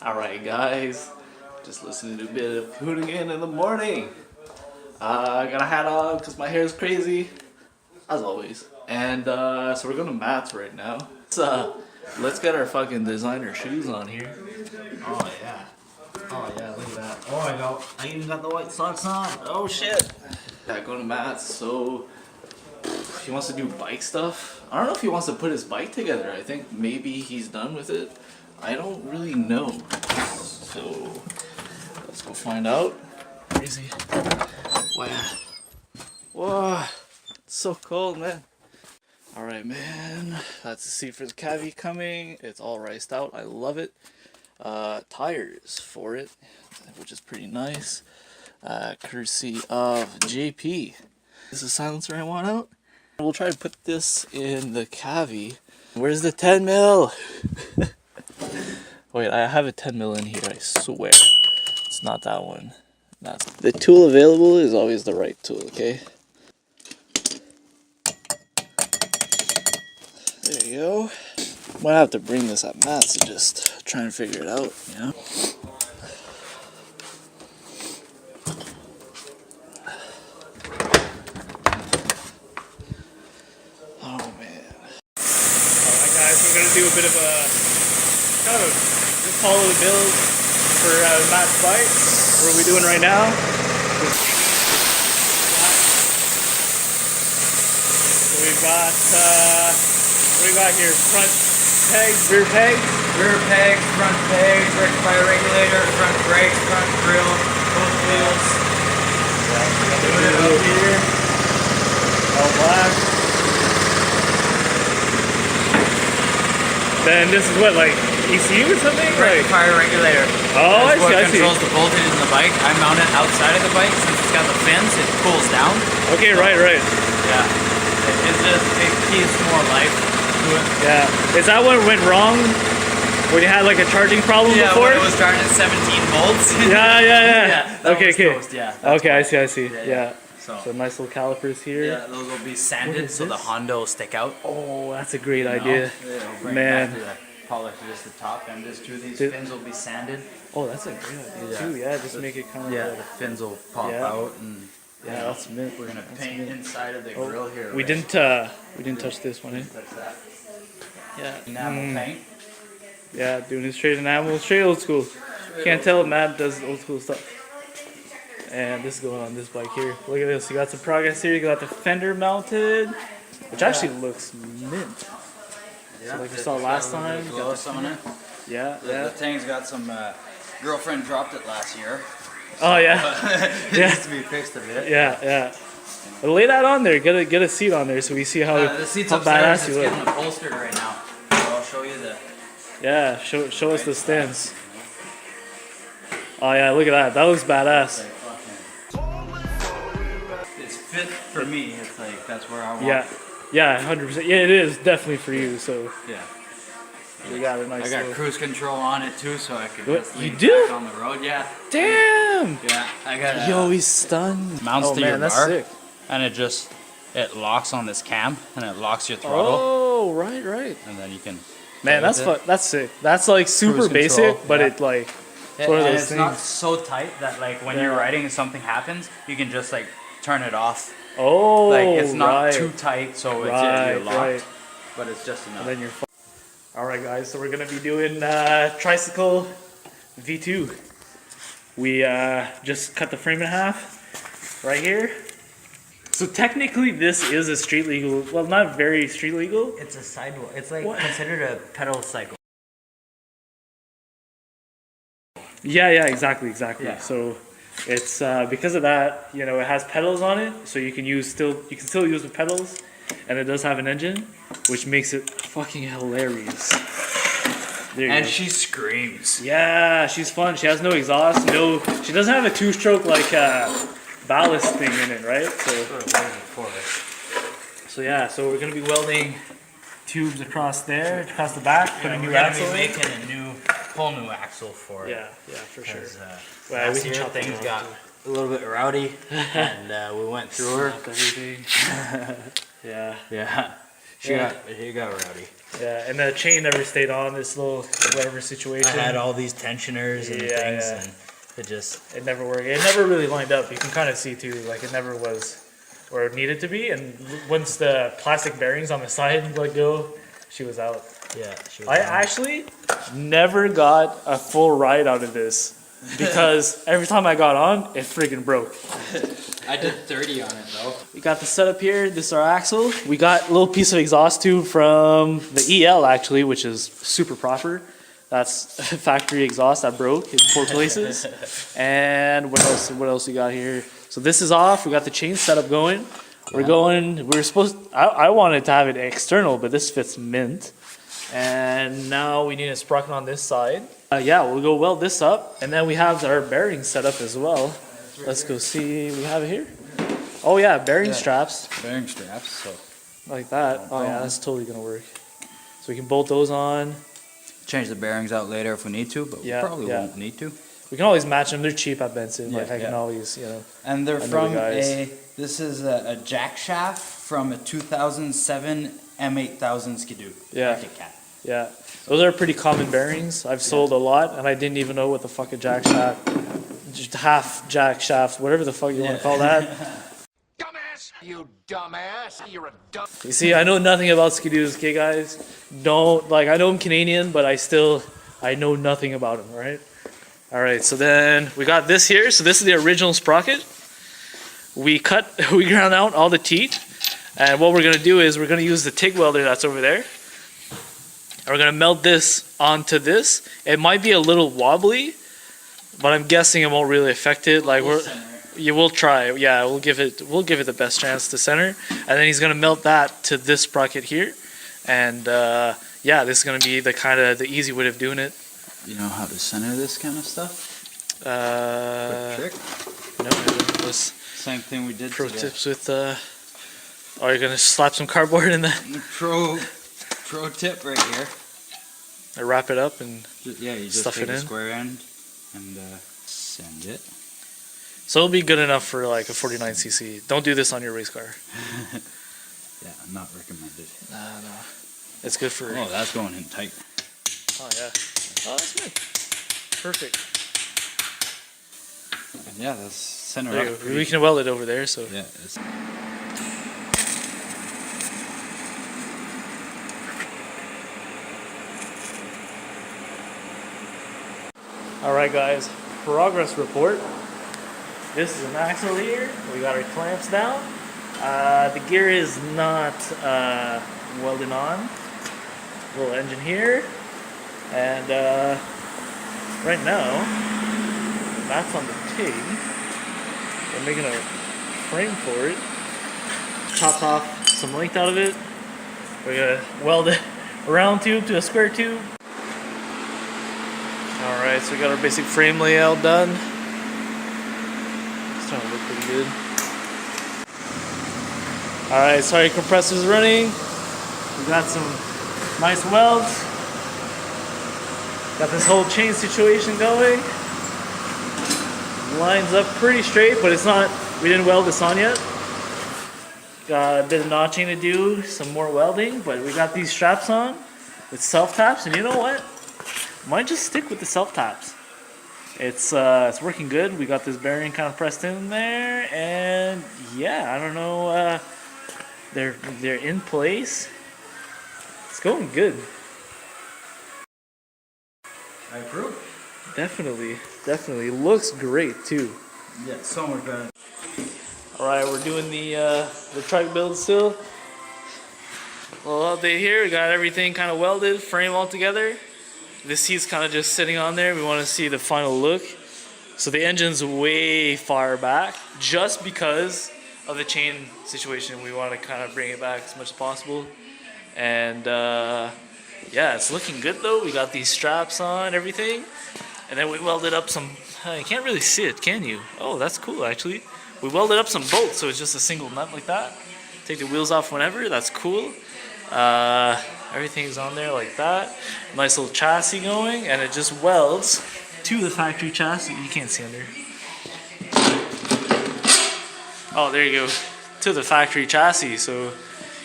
Alright guys, just listening to a bit of Hoonigan in the morning. I got a hat on because my hair is crazy, as always. And so we're going to Matt's right now. Let's get our fucking designer shoes on here. Oh yeah. Oh yeah, look at that. Oh, I even got the white socks on. Oh shit. Yeah, going to Matt's. So he wants to do bike stuff. I don't know if he wants to put his bike together. I think maybe he's done with it. I don't really know. So let's go find out. Where is he? Wow. Whoa. It's so cold, man. Alright, man. That's the seat for the cavi coming. It's all riced out. I love it. Tires for it, which is pretty nice. Courtesy of JP. This is the silencer I want out. We'll try to put this in the cavi. Where's the 10 mil? Wait, I have a 10 mil in here, I swear. It's not that one. That's the tool available is always the right tool, okay? There you go. Might have to bring this at Matt's to just try and figure it out, you know? Oh man. Alright guys, we're gonna do a bit of a kind of just follow the build for Matt's bike. What are we doing right now? So we've got what do we got here? Front pegs, rear pegs? Rear pegs, front pegs, rectifier regulator, front brakes, front grill, both wheels. Doing it up here. All black. Then this is what, like ECU or something? Rectifier regulator. Oh, That's I see. controls the voltage in the bike. I mount it outside of the bike since it's got the fins. It cools down. Okay, right. Yeah. It keeps more life to it. Yeah. Is that what went wrong when you had like a charging problem before? Yeah, when it was charging at 17 volts. Yeah. Okay. Toast, yeah. Okay, I see. Yeah. So nice little calipers here. Yeah, those will be sanded so the Honda will stick out. Oh, that's a great idea. Man. Polish just the top and just these fins will be sanded. Oh, that's a great idea too. Yeah, just make it kind of. Yeah, the fins will pop out and. Yeah, that's mint. We're gonna paint inside of the grill here. We didn't touch this one, eh? Touch that. Yeah. Enamel paint. Yeah, doing it straight enamel, straight old school. Can't tell if Matt does old school stuff. And this is going on this bike here. Look at this. You got some progress here. You got the fender mounted, which actually looks mint. Yeah, so like we saw last time. Got the some on it. Yeah. The thing's got some. Girlfriend dropped it last year. Oh yeah. It needs to be fixed a bit. Yeah. But lay that on there. Get a seat on there so we see how the seat's how upstairs. badass It's you look. getting upholstered right now. So I'll show you the. Yeah, show us the stands. Oh yeah, look at that. That looks badass. It's fit for me. It's like that's where I want. Yeah, 100%. Yeah, it is definitely for you. So yeah. we got a nice. I got little... cruise control on it too, so I can just lean do? back on the road. Yeah. Damn. Yeah, I got. Yo, he's stunned. Mounts to your that's bar, sick. and it locks on this cam, and it locks your throttle. Oh, right. And then you can. Man, that's sick. That's like super basic, but it like. It's one of those it's things. not so tight that like when you're riding and something happens, you can just like turn it off. Oh, like it's not too tight, so it's you're locked. Right. But it's just enough. And then you're. All right, guys. So we're gonna be doing tricycle V2. We just cut the frame in half right here. So technically, this is a street legal. Well, not very street legal. It's a sidewalk. It's like considered a pedal cycle. Yeah, exactly. Yeah. So it's because of that, you know, it has pedals on it, so you can still use the pedals, and it does have an engine, which makes it fucking hilarious. And she screams. Yeah, she's fun. She has no exhaust. She doesn't have a two-stroke like ballast thing in it, right? So yeah, so we're gonna be welding tubes across the back, put a new axle. We're making a whole new axle for it. Yeah, for sure. Well, we can chop things got a little bit rowdy, and we went through her. Everything. Yeah. She got rowdy. Yeah, and the chain never stayed on this little whatever situation. I had all these tensioners and things, and it never worked. It never really lined up. You can kind of see too, like it never was where it needed to be. And once the plastic bearings on the side let go, she was out. Yeah, she was I out. actually never got a full ride out of this because every time I got on, it friggin' broke. I did 30 on it though. We got the setup here. This is our axle. We got a little piece of exhaust tube from the EL actually, which is super proper. That's factory exhaust that broke in 4 places. And what else? What else we got here? So this is off. We got the chain setup going. We're supposed. I wanted to have it external, but this fits mint. And now we need a sprocket on this side. Yeah, we'll go weld this up, and then we have our bearings set up as well. Let's go see. We have it here. Oh yeah, bearing straps. Bearing straps. So Like that. Oh yeah, that's totally gonna work. So we can bolt those on. change the bearings out later if we need to, but we probably won't need to. We can always match them. They're cheap at Benson. Yeah, Like I can always, you know. And they're I know from the guys. this is a jack shaft from a 2007 M8000 Skidoo. Yeah. Market cap. Yeah, those are pretty common bearings. I've sold a lot, and I didn't even know what the fuck a jack shaft, just half jack shaft, whatever the fuck you want to call that. Dumbass! You dumbass! You're a dumb. You see, I know nothing about Skidoos, okay, guys? Don't, like, I know I'm Canadian, but I know nothing about them, right? All right, so then we got this here. So this is the original sprocket. We ground out all the teeth, and what we're gonna do is we're gonna use the TIG welder that's over there. And we're gonna melt this onto this. It might be a little wobbly, but I'm guessing it won't really affect it. Like we'll try. Yeah, we'll give it the best chance to center. And then he's gonna melt that to this sprocket here. And yeah, this is gonna be the easy way of doing it. You know how to center this kind of stuff? Quick trick? No, I don't. Same thing we did Pro today. tips with oh, you're gonna slap some cardboard in that? Pro tip right here. I wrap it up and Yeah, you just stuff take it the in. square end and send it. So it'll be good enough for like a 49cc. Don't do this on your race car. Yeah, not recommended. No. It's good for. Oh, that's going in tight. Oh yeah. Oh, that's good. Perfect. And yeah, that's center There you up. go. We can weld it over there. So. Yeah. It's, All right, guys. Progress report. This is an axle here. We got our clamps down. The gear is not welded on. Little engine here, and right now that's on the TIG. We're making a frame for it. Chopped off some length out of it. We're gonna weld it a round tube to a square tube. Alright, so we got our basic frame layout done. It's starting to look pretty good. Alright, sorry, compressor's running. We got some nice welds. Got this whole chain situation going. Lines up pretty straight, but it's not, we didn't weld this on yet. Got a bit of notching to do, some more welding, but we got these straps on with self-taps, and you know what? Might just stick with the self-taps. It's working good. We got this bearing kind of pressed in there, and yeah, I don't know, they're in place. It's going good. I approve. Definitely looks great too. Yeah, so much better. All right, we're doing the trike build still. Little update here. We got everything kind of welded, frame all together. This seat's kind of just sitting on there. We want to see the final look. So the engine's way far back, just because of the chain situation. We want to kind of bring it back as much as possible. And yeah, it's looking good though. We got these straps on, everything. And then we welded up some, you can't really see it, can you? Oh, that's cool actually. We welded up some bolts, so it's just a single nut like that. Take the wheels off whenever, that's cool. Everything's on there like that. Nice little chassis going, and it just welds to the factory chassis. You can't see under. Oh, there you go. To the factory chassis. So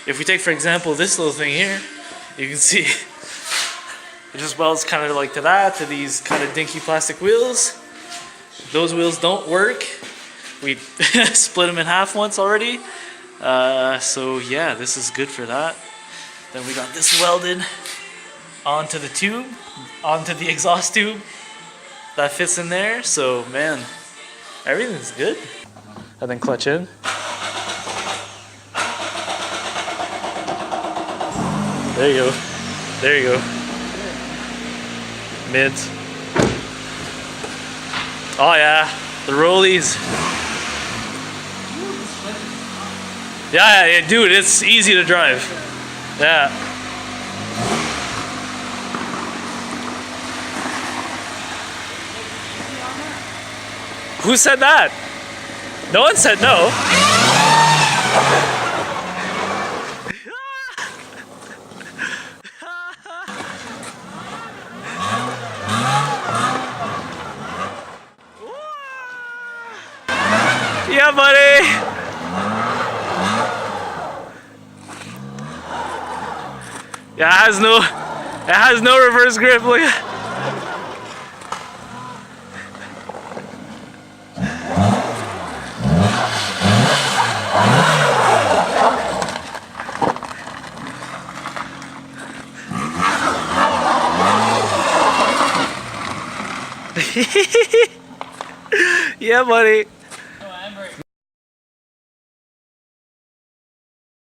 if we take, for example, this little thing here, You can see it just welds kind of like to that, to these kind of dinky plastic wheels. Those wheels don't work. We split them in half once already. So yeah, this is good for that. Then we got this welded onto the tube, onto the exhaust tube that fits in there. So man, everything's good. And then clutch in. There you go. There you go. Mids. Oh yeah, the rollies. Yeah, dude, it's easy to drive. Yeah. Who said that? No one said no. Yeah, buddy. Yeah, it has no reverse grip. Look. Yeah, buddy.